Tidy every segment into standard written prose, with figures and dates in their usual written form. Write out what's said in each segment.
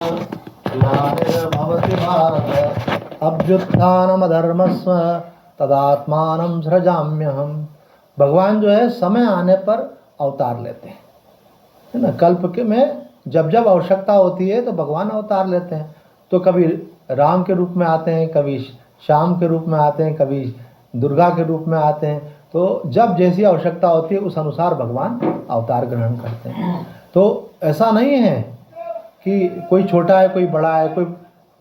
ग्लानिर्भवति भारत अभ्युत्थानमधर्मस्व तदात्मानं सृजाम्यहम्। भगवान जो है समय आने पर अवतार लेते हैं, है ना। कल्प के में जब जब आवश्यकता होती है तो भगवान अवतार लेते हैं। तो कभी राम के रूप में आते हैं, कभी श्याम के रूप में आते हैं, कभी दुर्गा के रूप में आते हैं। तो जब जैसी आवश्यकता होती है उस अनुसार भगवान अवतार ग्रहण करते हैं। तो ऐसा नहीं है कि कोई छोटा है, कोई बड़ा है,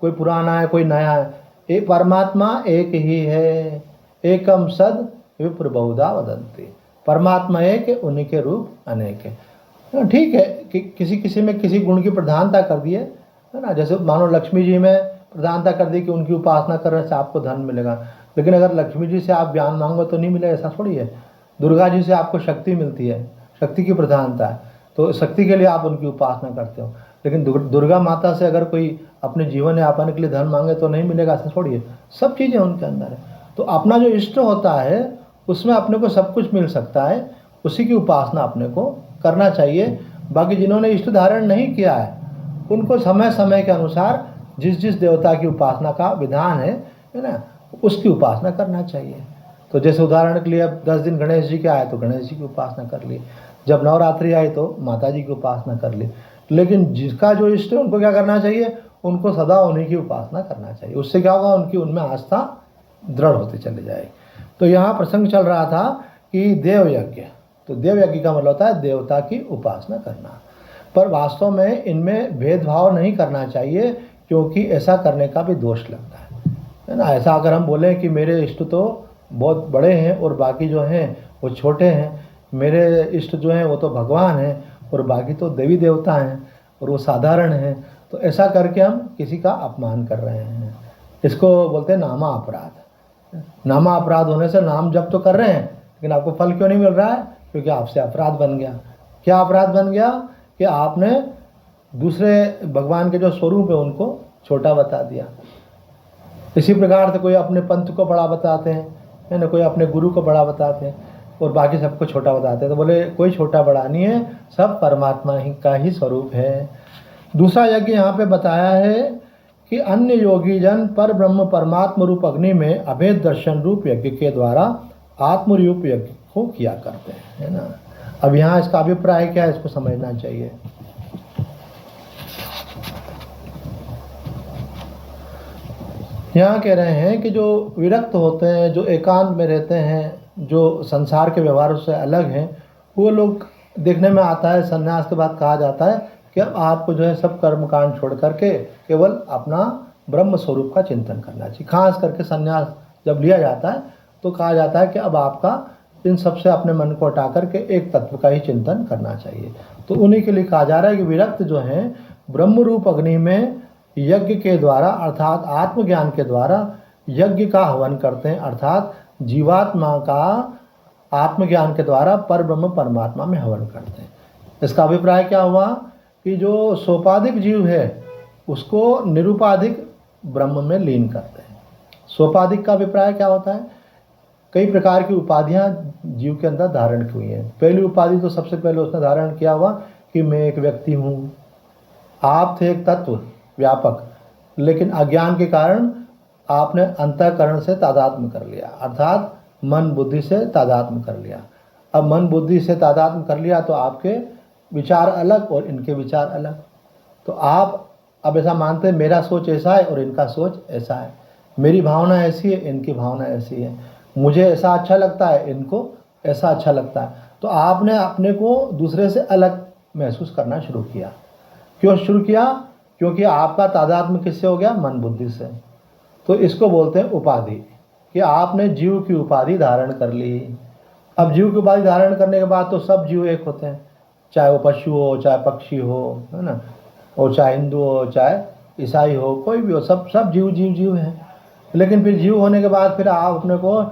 कोई पुराना है, कोई नया है। ये परमात्मा एक ही है। एकम सद विप्र बहुधा वदन्ति। परमात्मा एक है, उन्हीं के रूप अनेक है। ठीक है कि किसी में किसी गुण की प्रधानता कर दी है ना। जैसे मानो लक्ष्मी जी में प्रधानता कर दी कि उनकी उपासना करने से आपको धन मिलेगा, लेकिन अगर लक्ष्मी जी से आप ज्ञान मांगो तो नहीं मिलेगा, ऐसा थोड़ी है। दुर्गा जी से आपको शक्ति मिलती है, शक्ति की प्रधानता है, तो शक्ति के लिए आप उनकी उपासना करते हो। लेकिन दुर्गा माता से अगर कोई अपने जीवन यापन के लिए धन मांगे तो नहीं मिलेगा, ऐसा थोड़ी है। सब चीज़ें उनके अंदर है। तो अपना जो इष्ट होता है उसमें अपने को सब कुछ मिल सकता है, उसी की उपासना अपने को करना चाहिए। बाकी जिन्होंने इष्ट धारण नहीं किया है उनको समय समय के अनुसार जिस जिस देवता की उपासना का विधान है ना, उसकी उपासना करना चाहिए। तो जैसे उदाहरण के लिए अब 10 दिन गणेश जी के आए तो गणेश जी की उपासना कर ली, जब नवरात्रि आई तो माता जी की उपासना कर ली। लेकिन जिसका जो इष्ट है उनको क्या करना चाहिए, उनको सदा उन्हीं की उपासना करना चाहिए। उससे क्या होगा, उनकी उनमें आस्था दृढ़ होती चली जाएगी। तो यहाँ प्रसंग चल रहा था कि देव यज्ञ, तो देव यज्ञ का मतलब होता है देवता की उपासना करना। पर वास्तव में इनमें भेदभाव नहीं करना चाहिए, क्योंकि ऐसा करने का भी दोष लगता है ना। ऐसा अगर हम बोलें कि मेरे इष्ट तो बहुत बड़े हैं और बाकी जो हैं वो छोटे हैं, मेरे इष्ट जो हैं वो तो भगवान हैं और बाकी तो देवी देवता हैं और वो साधारण हैं, तो ऐसा करके हम किसी का अपमान कर रहे हैं। इसको बोलते हैं नामा अपराध। नामा अपराध होने से नाम जप तो कर रहे हैं लेकिन आपको फल क्यों नहीं मिल रहा है, क्योंकि आपसे अपराध बन गया। क्या अपराध बन गया कि आपने दूसरे भगवान के जो स्वरूप है उनको छोटा बता दिया। इसी प्रकार से कोई अपने पंथ को बड़ा बताते हैं, है ना, कोई अपने गुरु को बड़ा बताते हैं और बाकी सबको छोटा बताते हैं। तो बोले कोई छोटा बड़ा नहीं है, सब परमात्मा ही का ही स्वरूप है। दूसरा यज्ञ यहाँ पे बताया है कि अन्य योगी जन पर ब्रह्म परमात्म रूप अग्नि में अभेद दर्शन रूप यज्ञ के द्वारा आत्म रूप यज्ञ को किया करते हैं, है ना। अब यहाँ इसका अभिप्राय क्या है, इसको समझना चाहिए। यहाँ कह रहे हैं कि जो विरक्त होते हैं, जो एकांत में रहते हैं, जो संसार के व्यवहारों से अलग हैं, वो लोग देखने में आता है संन्यास के बाद कहा जाता है कि अब आपको जो है सब कर्मकांड छोड़ करके केवल अपना ब्रह्म स्वरूप का चिंतन करना चाहिए। खास करके संन्यास जब लिया जाता है तो कहा जाता है कि अब आपका इन सबसे अपने मन को हटा करके एक तत्व का ही चिंतन करना चाहिए। तो उन्हीं के लिए कहा जा रहा है कि विरक्त जो हैं ब्रह्म रूप अग्नि में यज्ञ के द्वारा अर्थात आत्मज्ञान के द्वारा यज्ञ का हवन करते हैं, अर्थात जीवात्मा का आत्मज्ञान के द्वारा पर ब्रह्म परमात्मा में हवन करते हैं। इसका अभिप्राय क्या हुआ कि जो सोपाधिक जीव है उसको निरुपाधिक ब्रह्म में लीन करते हैं। सोपाधिक का अभिप्राय क्या होता है, कई प्रकार की उपाधियां जीव के अंदर धारण की हुई हैं। पहली उपाधि तो सबसे पहले उसने धारण किया हुआ कि मैं एक व्यक्ति हूँ। आप थे एक तत्व व्यापक, लेकिन अज्ञान के कारण आपने अंतःकरण से तादात्म्य कर लिया, अर्थात मन बुद्धि से तादात्म्य कर लिया। अब मन बुद्धि से तादात्म्य कर लिया तो आपके विचार अलग और इनके विचार अलग। तो आप अब ऐसा मानते हैं मेरा सोच ऐसा है और इनका सोच ऐसा है, मेरी भावना ऐसी है, इनकी भावना ऐसी है, मुझे ऐसा अच्छा लगता है, इनको ऐसा अच्छा लगता है। तो आपने अपने को दूसरे से अलग महसूस करना शुरू किया। क्यों शुरू किया, क्योंकि आपका तादात्म्य किससे हो गया, मन बुद्धि से। तो इसको बोलते हैं उपाधि, कि आपने जीव की उपाधि धारण कर ली। अब जीव की उपाधि धारण करने के बाद तो सब जीव एक होते हैं, चाहे वो पशु हो, चाहे पक्षी हो, है ना, और चाहे हिंदू हो, चाहे ईसाई हो, कोई भी हो, सब जीव जीव जीव हैं। लेकिन फिर जीव होने के बाद फिर आप अपने को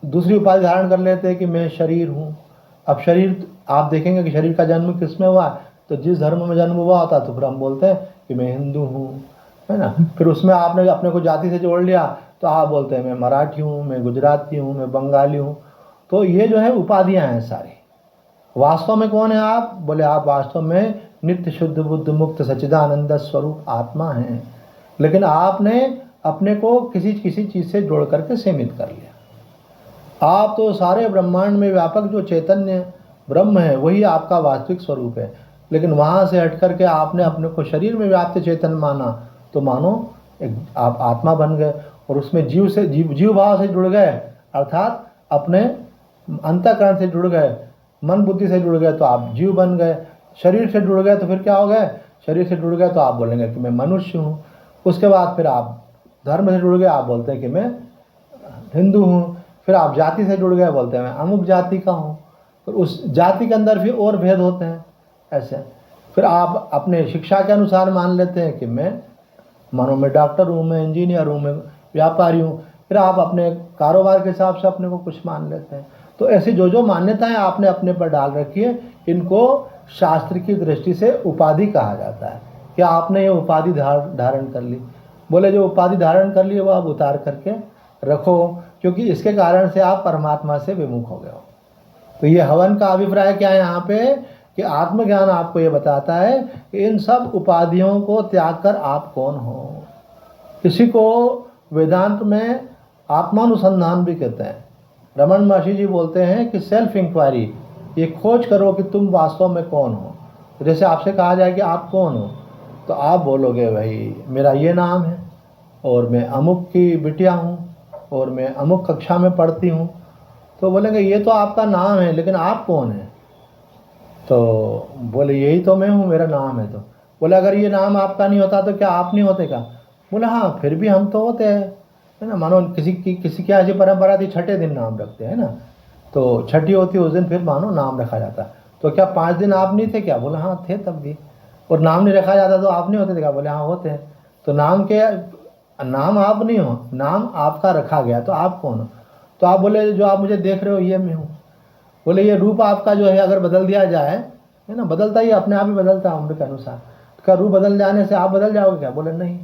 दूसरी उपाधि धारण कर लेते हैं कि मैं शरीर हूँ। अब शरीर आप देखेंगे कि शरीर का जन्म किस में हुआ, तो जिस धर्म में जन्म हुआ होता तो फिर हम बोलते हैं कि मैं हिंदू हूँ, है ना। फिर उसमें आपने अपने को जाति से जोड़ लिया तो आप बोलते हैं मैं मराठी हूँ, मैं गुजराती हूँ, मैं बंगाली हूँ। तो ये जो है उपाधियाँ हैं सारी। वास्तव में कौन है आप, बोले आप वास्तव में नित्य शुद्ध बुद्ध मुक्त सच्चिदानंद स्वरूप आत्मा हैं, लेकिन आपने अपने को किसी चीज़ से जोड़ करके सीमित कर लिया। आप तो सारे ब्रह्मांड में व्यापक जो चैतन्य ब्रह्म है वही आपका वास्तविक स्वरूप है, लेकिन वहाँ से हट करके आपने अपने को शरीर में व्याप्त चेतन माना, तो मानो आप आत्मा बन गए और उसमें जीव भाव से जुड़ गए, अर्थात अपने अंतःकरण से जुड़ गए, मन बुद्धि से जुड़ गए तो आप जीव बन गए। शरीर से जुड़ गए तो फिर क्या हो गए? शरीर से जुड़ गए तो आप बोलेंगे कि मैं मनुष्य हूँ। उसके बाद फिर आप धर्म से जुड़ गए, आप बोलते हैं कि मैं हिंदू हूँ। फिर आप जाति से जुड़ गए, बोलते हैं मैं अमुक जाति का हूँ। फिर उस जाति के अंदर फिर और भेद होते हैं ऐसे। फिर आप अपने शिक्षा के अनुसार मान लेते हैं कि मैं मानो मैं डॉक्टर हूँ, मैं इंजीनियर हूँ, मैं व्यापारी हूँ। फिर आप अपने कारोबार के हिसाब से अपने को कुछ मान लेते हैं। तो ऐसी जो मान्यताएं आपने अपने पर डाल रखी है, इनको शास्त्र की दृष्टि से उपाधि कहा जाता है कि आपने ये उपाधि धारण कर ली। बोले जो उपाधि धारण कर ली वो आप उतार करके रखो, क्योंकि इसके कारण से आप परमात्मा से विमुख हो गए हो। तो ये हवन का अभिप्राय क्या है यहाँ पे कि आत्मज्ञान आपको ये बताता है कि इन सब उपाधियों को त्याग कर आप कौन हो। इसी को वेदांत में आत्मानुसंधान भी कहते हैं। रमन महर्षि जी बोलते हैं कि सेल्फ इंक्वायरी, ये खोज करो कि तुम वास्तव में कौन हो। जैसे आपसे कहा जाए कि आप कौन हो, तो आप बोलोगे भाई मेरा ये नाम है और मैं अमुक की बिटिया हूँ और मैं अमुक कक्षा में पढ़ती हूँ। तो बोलेंगे ये तो आपका नाम है, लेकिन आप कौन हैं? तो बोले यही तो मैं हूँ, मेरा नाम है। तो बोले अगर ये नाम आपका नहीं होता तो क्या आप नहीं होते क्या? बोले हाँ फिर भी हम तो होते हैं, है ना। मानो किसी की ऐसी परंपरा थी, छठे दिन नाम रखते हैं ना, तो छठी होती उस दिन फिर मानो नाम रखा जाता। तो क्या 5 दिन आप नहीं थे क्या? बोले हाँ थे तब भी। और नाम नहीं रखा जाता तो आप नहीं होते थे क्या? बोले हाँ होते हैं। तो नाम आप नहीं हो, नाम आपका रखा गया, तो आप कौन हो? तो आप बोले जो आप मुझे देख रहे हो ये मैं हूँ। बोले ये रूप आपका जो है अगर बदल दिया जाए, है ना, बदलता ही अपने आप ही बदलता है उम्र के अनुसार, का रूप बदल जाने से आप बदल जाओगे क्या? बोले नहीं।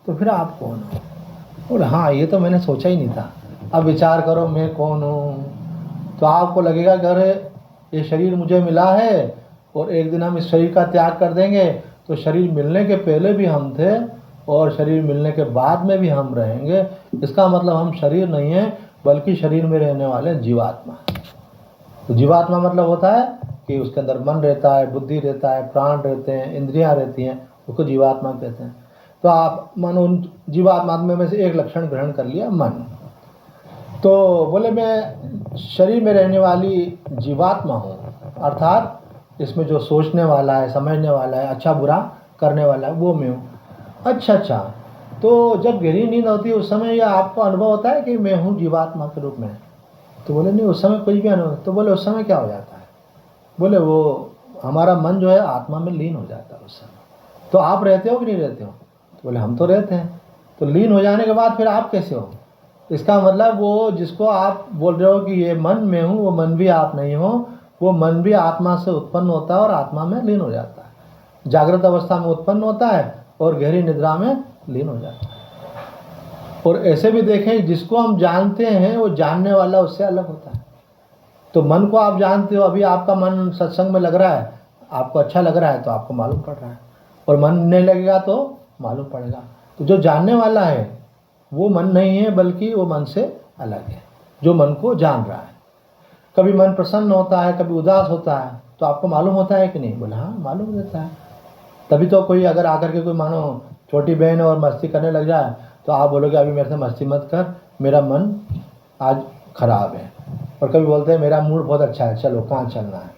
तो फिर आप कौन हो? बोले हाँ ये तो मैंने सोचा ही नहीं था। अब विचार करो मैं कौन हूँ। तो आपको लगेगा कि अरे ये शरीर मुझे मिला है और एक दिन हम इस शरीर का त्याग कर देंगे, तो शरीर मिलने के पहले भी हम थे और शरीर मिलने के बाद में भी हम रहेंगे। इसका मतलब हम शरीर नहीं है, बल्कि शरीर में रहने वाले जीवात्मा। तो जीवात्मा मतलब होता है कि उसके अंदर मन रहता है, बुद्धि रहता है, प्राण रहते हैं, इंद्रियां रहती हैं, उसको जीवात्मा कहते हैं। तो आप मन उन जीवात्मा में से एक लक्षण ग्रहण कर लिया, मन। तो बोले मैं शरीर में रहने वाली जीवात्मा हूँ, अर्थात इसमें जो सोचने वाला है, समझने वाला है, अच्छा बुरा करने वाला है, वो मैं हूँ। अच्छा, तो जब गहरी नींद होती है उस समय यह आपको अनुभव होता है कि मैं हूँ जीवात्मा के रूप में? तो बोले नहीं, उस समय कुछ भी अनुभव। तो बोले उस समय क्या हो जाता है? बोले वो हमारा मन जो है आत्मा में लीन हो जाता है उस समय। तो आप रहते हो कि नहीं रहते हो? तो बोले हम तो रहते हैं। तो लीन हो जाने के बाद फिर आप कैसे हो? इसका मतलब वो जिसको आप बोल रहे हो कि ये मन में हूँ, वो मन भी आप नहीं हो। वो मन भी आत्मा से उत्पन्न होता है और आत्मा में लीन हो जाता है। जागृत अवस्था में उत्पन्न होता है और गहरी निद्रा में लीन हो जाता है। और ऐसे भी देखें, जिसको हम जानते हैं वो जानने वाला उससे अलग होता है। तो मन को आप जानते हो, अभी आपका मन सत्संग में लग रहा है, आपको अच्छा लग रहा है तो आपको मालूम पड़ रहा है, और मन नहीं लगेगा तो मालूम पड़ेगा। तो जो जानने वाला है वो मन नहीं है, बल्कि वो मन से अलग है जो मन को जान रहा है। कभी मन प्रसन्न होता है, कभी उदास होता है, तो आपको मालूम होता है कि नहीं? बोला हाँ मालूम रहता है। तभी तो कोई अगर आकर के कोई मानो छोटी बहन और मस्ती करने लग जाए तो आप बोलोगे अभी मेरे से मस्ती मत कर, मेरा मन आज खराब है। और कभी बोलते हैं मेरा मूड बहुत अच्छा है, चलो कहाँ चलना है।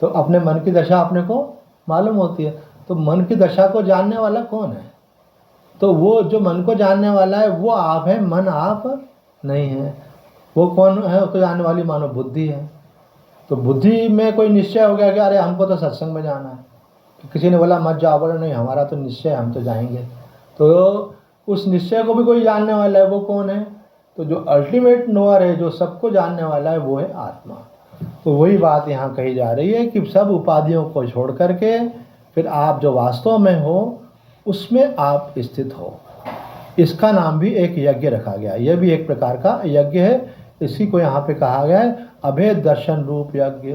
तो अपने मन की दशा अपने को मालूम होती है। तो मन की दशा को जानने वाला कौन है? तो वो जो मन को जानने वाला है वो आप है, मन आप नहीं है। वो कौन है उसको जानने वाली? मानो बुद्धि है। तो बुद्धि में कोई निश्चय हो गया कि अरे हमको तो सत्संग में जाना है, तो किसी ने बोला मत जाओ, बोला नहीं हमारा तो निश्चय है, हम तो जाएंगे। तो उस निश्चय को भी कोई जानने वाला है, वो कौन है? तो जो अल्टीमेट नोअर है, जो सबको जानने वाला है, वो है आत्मा। तो वही बात यहाँ कही जा रही है कि सब उपाधियों को छोड़ करके फिर आप जो वास्तव में हो उसमें आप स्थित हो। इसका नाम भी एक यज्ञ रखा गया। यह भी एक प्रकार का यज्ञ है। इसी को यहाँ पे कहा गया है अभेद दर्शन रूप यज्ञ।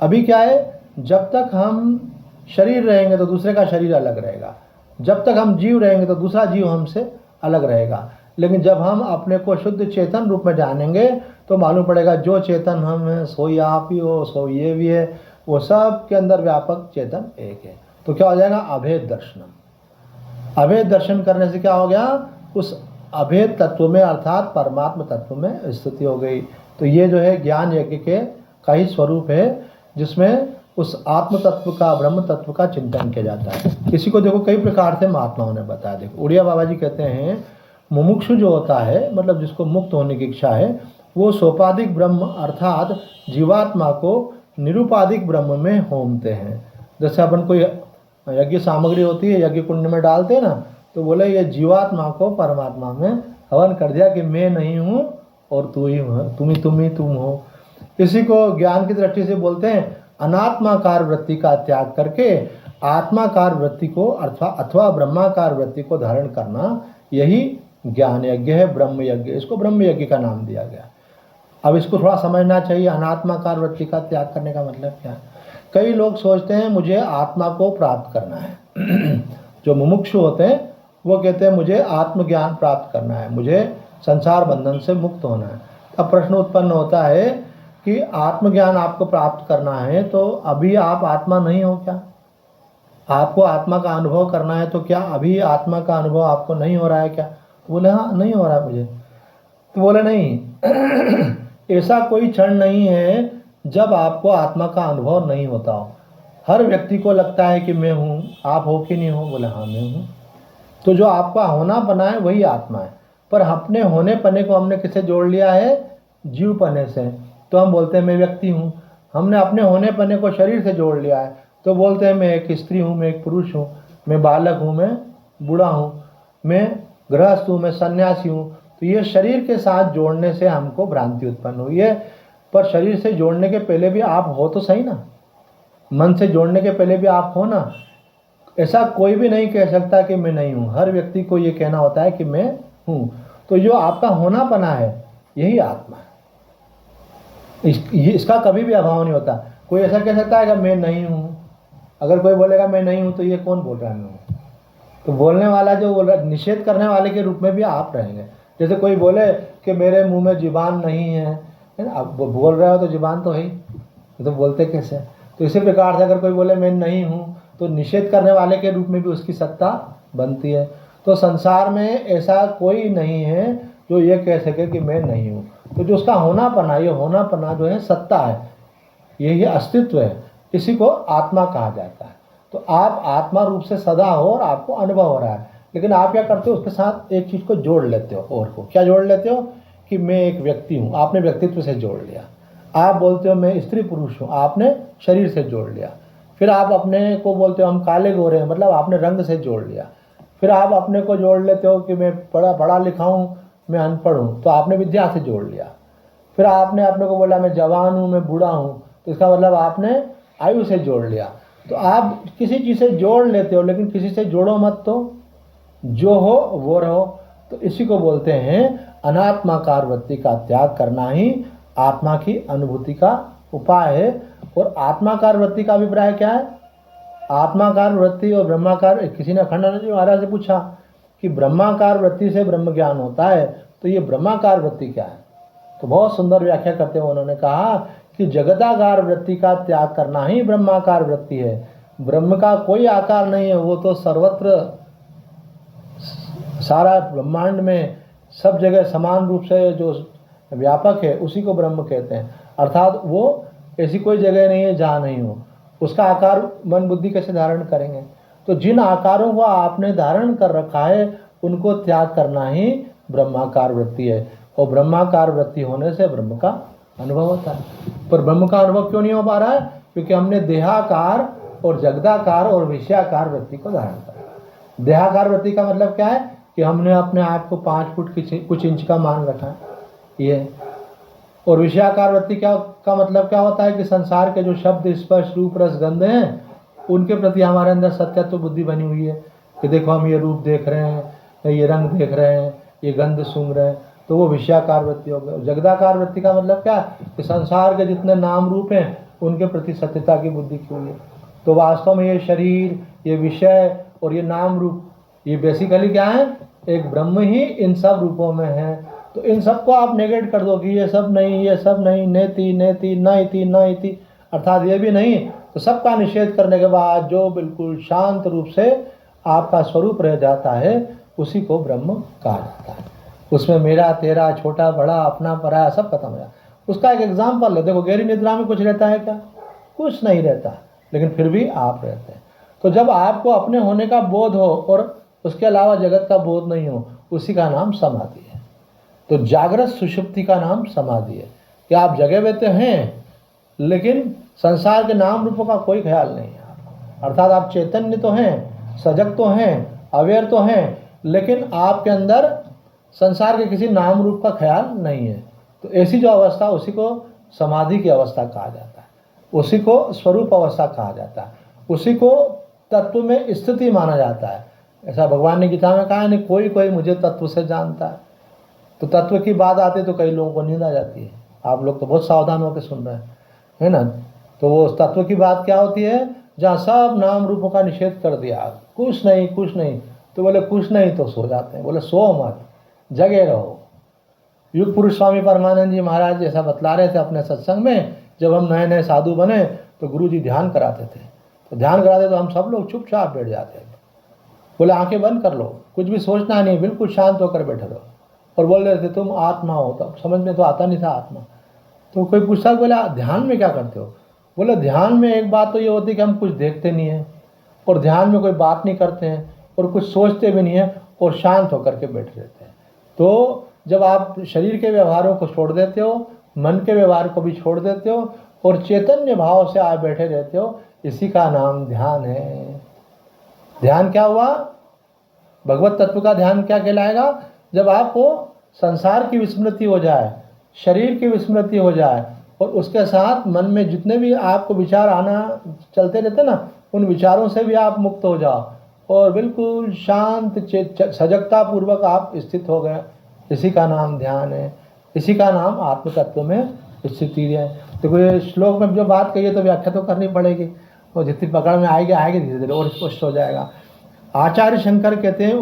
अभी क्या है, जब तक हम शरीर रहेंगे तो दूसरे का शरीर अलग रहेगा, जब तक हम जीव रहेंगे तो दूसरा जीव हमसे अलग रहेगा। लेकिन जब हम अपने को शुद्ध चेतन रूप में जानेंगे तो मालूम पड़ेगा जो चेतन हम हैं सोई आप ही हो, सो ये भी है, वो सब के अंदर व्यापक चेतन एक है। तो क्या हो जाएगा? अभेद दर्शनम। अभेद दर्शन करने से क्या हो गया? उस अभेद तत्व में अर्थात परमात्मा तत्व में स्थिति हो गई। तो ये जो है ज्ञान यज्ञ के का ही स्वरूप है, जिसमें उस आत्म तत्व का, ब्रह्म तत्व का चिंतन किया जाता है। किसी को देखो कई प्रकार से महात्माओं ने बताया। देखो उड़िया बाबा जी कहते हैं मुमुक्षु जो होता है, मतलब जिसको मुक्त होने की इच्छा है, वो सोपाधिक ब्रह्म अर्थात जीवात्मा को निरुपाधिक ब्रह्म में होमते हैं। जैसे अपन कोई यज्ञ सामग्री होती है, यज्ञ कुंड में डालते हैं ना, तो बोले ये जीवात्मा को परमात्मा में हवन कर दिया कि मैं नहीं हूँ और तू ही तुम हो। इसी को ज्ञान की दृष्टि से बोलते हैं अनात्माकार वृत्ति का त्याग करके आत्माकार वृत्ति को अथवा ब्रह्माकार वृत्ति को धारण करना, यही ज्ञान यज्ञ है, ब्रह्म यज्ञ। इसको ब्रह्म यज्ञ का नाम दिया गया। अब इसको थोड़ा समझना चाहिए, अनात्माकार वृत्ति का त्याग करने का मतलब क्या है। कई लोग सोचते हैं मुझे आत्मा को प्राप्त करना है जो मुमुक्षु होते हैं वो कहते हैं मुझे आत्मज्ञान प्राप्त करना है, मुझे संसार बंधन से मुक्त होना है। अब प्रश्न उत्पन्न होता है कि आत्मज्ञान आपको प्राप्त करना है तो अभी आप आत्मा नहीं हो क्या? आपको आत्मा का अनुभव करना है तो क्या अभी आत्मा का अनुभव आपको नहीं हो रहा है क्या? तो बोले हाँ नहीं हो रहा है मुझे। तो बोले नहीं ऐसा कोई क्षण नहीं है जब आपको आत्मा का अनुभव नहीं होता हो। हर व्यक्ति को लगता है कि मैं हूँ। आप हो कि नहीं हो? बोले हाँ मैं हूँ। तो जो आपका होना पना है वही आत्मा है, पर अपने होने पने को हमने किससे जोड़ लिया है? जीव पने से। तो हम बोलते हैं मैं व्यक्ति हूँ। हमने अपने होने पने को शरीर से जोड़ लिया है, तो बोलते हैं मैं एक स्त्री हूँ, मैं एक पुरुष हूँ, मैं बालक हूँ, मैं बूढ़ा हूँ, मैं गृहस्थ हूँ, मैं सन्यासी हूँ। तो ये शरीर के साथ जोड़ने से हमको भ्रांति उत्पन्न हुई है। पर शरीर से जोड़ने के पहले भी आप हो तो सही ना, मन से जोड़ने के पहले भी आप हो ना। ऐसा कोई भी नहीं कह सकता कि मैं नहीं हूँ। हर व्यक्ति को ये कहना होता है कि मैं हूँ। तो जो आपका होना पना है यही आत्मा है। इसका कभी भी अभाव नहीं होता। कोई ऐसा कह सकता है कि मैं नहीं हूँ। अगर कोई बोलेगा मैं नहीं हूँ तो ये कौन बोल रहा है मैं हूँ? तो बोलने वाला जो बोल रहा है, निषेध करने वाले के रूप में भी आप रहेंगे। जैसे कोई बोले कि मेरे मुंह में जुबान नहीं है ना, आप बोल रहे हो तो जुबान तो है ही, तो बोलते कैसे? तो इसी प्रकार से अगर कोई बोले मैं नहीं हूँ तो निषेध करने वाले के रूप में भी उसकी सत्ता बनती है। तो संसार में ऐसा कोई नहीं है जो ये कह सके कि मैं नहीं हूँ। तो जो उसका होना पना, ये होना पना जो है सत्ता है, यही अस्तित्व है, इसी को आत्मा कहा जाता है। तो आप आत्मा रूप से सदा हो और आपको अनुभव हो रहा है, लेकिन आप क्या करते हो? उसके साथ एक चीज़ को जोड़ लेते हो। और को क्या जोड़ लेते हो? कि मैं एक व्यक्ति हूँ, आपने व्यक्तित्व से जोड़ लिया। आप बोलते हो मैं स्त्री पुरुष हूँ, आपने शरीर से जोड़ लिया। फिर आप अपने को बोलते हो हम काले गोरे हैं, मतलब आपने रंग से जोड़ लिया। फिर आप अपने को जोड़ लेते हो कि मैं पढ़ा लिखा हूँ, मैं अनपढ़ हूँ, तो आपने विद्या से जोड़ लिया। फिर आपने अपने को बोला मैं जवान हूँ, मैं बूढ़ा हूँ, तो इसका मतलब आपने आयु से जोड़ लिया। तो आप किसी चीज़ से जोड़ लेते हो, लेकिन किसी से जोड़ो मत, तो जो हो वो रहो। तो इसी को बोलते हैं अनात्माकार वृत्ति का त्याग करना ही आत्मा की अनुभूति का उपाय है। और आत्माकार वृत्ति का अभिप्राय क्या है? आत्माकार वृत्ति और ब्रह्माकार, किसी ने अखंडानंद जी महाराज से पूछा कि ब्रह्माकार वृत्ति से ब्रह्म ज्ञान होता है, तो ये ब्रह्माकार वृत्ति क्या है? तो बहुत सुंदर व्याख्या करते हुए उन्होंने कहा कि जगदाकार वृत्ति का त्याग करना ही ब्रह्माकार वृत्ति है। ब्रह्म का कोई आकार नहीं है, वो तो सर्वत्र सारा ब्रह्मांड में सब जगह समान रूप से जो व्यापक है उसी को ब्रह्म कहते हैं। अर्थात वो ऐसी कोई जगह नहीं है जहाँ नहीं हो। उसका आकार मन बुद्धि कैसे धारण करेंगे? तो जिन आकारों को आपने धारण कर रखा है उनको त्याग करना ही ब्रह्माकार वृत्ति है। और ब्रह्माकार वृत्ति होने से ब्रह्म का अनुभव होता है। पर ब्रह्म का अनुभव क्यों नहीं हो पा रहा है? क्योंकि हमने देहाकार और जगदाकार और विषयाकार वृत्ति को धारण करा। देहाकार वृत्ति का मतलब क्या है? कि हमने अपने आप को 5 फुट कुछ इंच का मान रखा है ये। और विषयाकार वृत्ति का मतलब क्या होता है? कि संसार के जो शब्द स्पर्श रूप रस गंध हैं उनके प्रति हमारे अंदर सत्यत्व बुद्धि बनी हुई है कि देखो हम ये रूप देख रहे हैं, ये रंग देख रहे हैं, ये गंध सूंघ रहे हैं, तो वो विषयाकार वृत्ति हो गई। जगदाकार वृत्ति का मतलब क्या? कि संसार के जितने नाम रूप हैं उनके प्रति सत्यता की बुद्धि की हुई है। तो वास्तव में ये शरीर, ये विषय और ये नाम रूप, ये बेसिकली क्या है? एक ब्रह्म ही इन सब रूपों में है। तो इन सबको आप नेगेट कर दो कि ये सब नहीं, ये सब नहीं, नेति नेति न इति न इति, अर्थात ये भी नहीं। तो सबका निषेध करने के बाद जो बिल्कुल शांत रूप से आपका स्वरूप रह जाता है, उसी को ब्रह्म कहा जाता है। उसमें मेरा तेरा, छोटा बड़ा, अपना पराया सब खत्म हो जाता है। उसका एक एग्जाम्पल है, देखो गहरी निद्रा में कुछ रहता है क्या? कुछ नहीं रहता, लेकिन फिर भी आप रहते हैं। तो जब आपको अपने होने का बोध हो और उसके अलावा जगत का बोध नहीं हो, उसी का नाम समाधि है। तो जागृत सुषुप्ति का नाम समाधि है कि आप जगे रहते हैं, लेकिन संसार के नाम रूपों का कोई ख्याल नहीं है आपको। अर्थात आप चैतन्य तो हैं, सजग तो हैं, अवेयर तो हैं, लेकिन आपके अंदर संसार के किसी नाम रूप का ख्याल नहीं है। तो ऐसी जो अवस्था, उसी को समाधि की अवस्था कहा जाता है, उसी को स्वरूप अवस्था कहा जाता है, उसी को तत्व में स्थिति माना जाता है। ऐसा भगवान ने गीता में कहा है, नहीं कोई कोई मुझे तत्व से जानता है। तो तत्व की बात आती है तो कई लोगों को नींद आ जाती है। आप लोग तो बहुत सावधान होकर सुन रहे हैं, है ना। तो वो तत्व की बात क्या होती है? जहाँ सब नाम रूपों का निषेध कर दिया, कुछ नहीं कुछ नहीं। तो बोले कुछ नहीं तो सो जाते हैं। बोले सो मत, जगे रहो। युग पुरुष स्वामी परमानंद जी महाराज ऐसा बतला रहे थे अपने सत्संग में। जब हम नए नए साधु बने तो गुरु जी ध्यान कराते थे, तो ध्यान कराते तो हम सब लोग चुपचाप बैठ जाते थे। बोले आंखें बंद कर लो, कुछ भी सोचना नहीं, बिल्कुल शांत होकर बैठे रहो। और बोल रहे थे तुम आत्मा हो। तब समझ में तो आता नहीं था आत्मा। तो कोई पूछता, बोला ध्यान में क्या करते हो? बोले ध्यान में एक बात तो ये होती है कि हम कुछ देखते नहीं हैं, और ध्यान में कोई बात नहीं करते हैं, और कुछ सोचते भी नहीं हैं, और शांत होकर के बैठे रहते हैं। तो जब आप शरीर के व्यवहारों को छोड़ देते हो, मन के व्यवहार को भी छोड़ देते हो, और चैतन्य भाव से आप बैठे रहते हो, इसी का नाम ध्यान है। ध्यान क्या हुआ? भगवत तत्व का ध्यान क्या कहलाएगा? जब आपको संसार की विस्मृति हो जाए, शरीर की विस्मृति हो जाए, और उसके साथ मन में जितने भी आपको विचार आना चलते रहते ना, उन विचारों से भी आप मुक्त हो जाओ, और बिल्कुल शांत सजगता पूर्वक आप स्थित हो गए। इसी का नाम ध्यान है, इसी का नाम आत्म तत्व में स्थिति है। तो ये श्लोक में जो बात कही है तो व्याख्या तो करनी पड़ेगी, और जितनी पकड़ में आएगी धीरे धीरे और स्पष्ट हो जाएगा। आचार्य शंकर कहते हैं,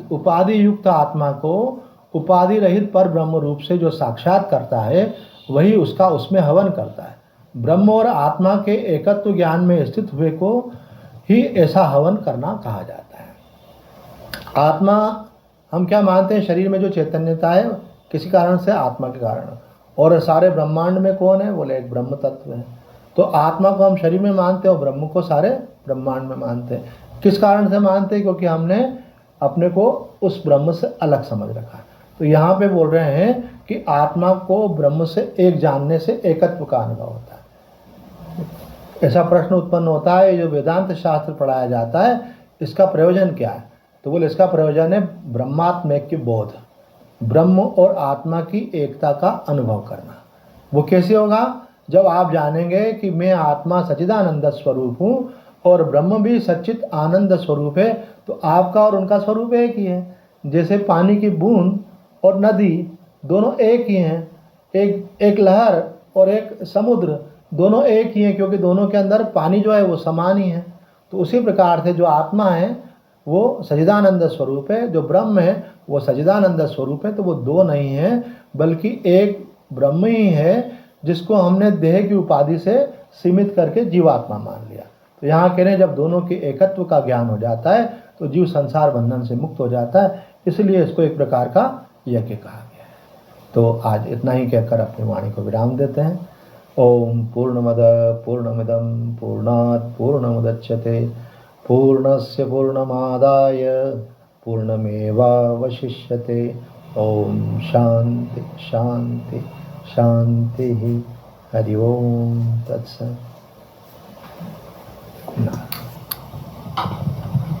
उपाधि युक्त आत्मा को उपाधि रहित पर ब्रह्म रूप से जो साक्षात करता है, वही उसका उसमें हवन करता है। ब्रह्म और आत्मा के एकत्व ज्ञान में स्थित हुए को ही ऐसा हवन करना कहा जाता है। आत्मा हम क्या मानते हैं? शरीर में जो चैतन्यता है किसी कारण से, आत्मा के कारण। और सारे ब्रह्मांड में कौन है? बोले एक ब्रह्म तत्व है। तो आत्मा को हम शरीर में मानते हैं और ब्रह्म को सारे ब्रह्मांड में मानते हैं। किस कारण से मानते हैं? क्योंकि हमने अपने को उस ब्रह्म से अलग समझ रखा है। तो यहाँ पे बोल रहे हैं कि आत्मा को ब्रह्म से एक जानने से एकत्व का अनुभव होता है। ऐसा प्रश्न उत्पन्न होता है, जो वेदांत शास्त्र पढ़ाया जाता है, इसका प्रयोजन क्या है? तो बोले इसका प्रयोजन है ब्रह्मात्मैक्य बोध, ब्रह्म और आत्मा की एकता का अनुभव करना। वो कैसे होगा? जब आप जानेंगे कि मैं आत्मा सच्चिदानंद स्वरूप हूँ और ब्रह्म भी सच्चित आनंद स्वरूप है, तो आपका और उनका स्वरूप एक ही है। जैसे पानी की बूंद और नदी दोनों एक ही हैं, एक लहर और एक समुद्र दोनों एक ही हैं, क्योंकि दोनों के अंदर पानी जो है वो समान ही है। तो उसी प्रकार से जो आत्मा है वो सच्चिदानंद स्वरूप है, जो ब्रह्म है वो सच्चिदानंद स्वरूप है। तो वो दो नहीं है, बल्कि एक ब्रह्म ही है, जिसको हमने देह की उपाधि से सीमित करके जीवात्मा मान लिया। तो यहाँ कह रहे हैं, जब दोनों के एकत्व का ज्ञान हो जाता है तो जीव संसार बंधन से मुक्त हो जाता है। इसलिए इसको एक प्रकार का यज्ञ कहा गया है। तो आज इतना ही कहकर अपनी वाणी को विराम देते हैं। ओम पूर्णमद पूर्णमिदं पूर्णात् पूर्णमुदच्यते पूर्णस्य पूर्णमादाय पूर्णमेवावशिष्यते। ओम शांति शांति शांति। हरि ओम तत्सत्।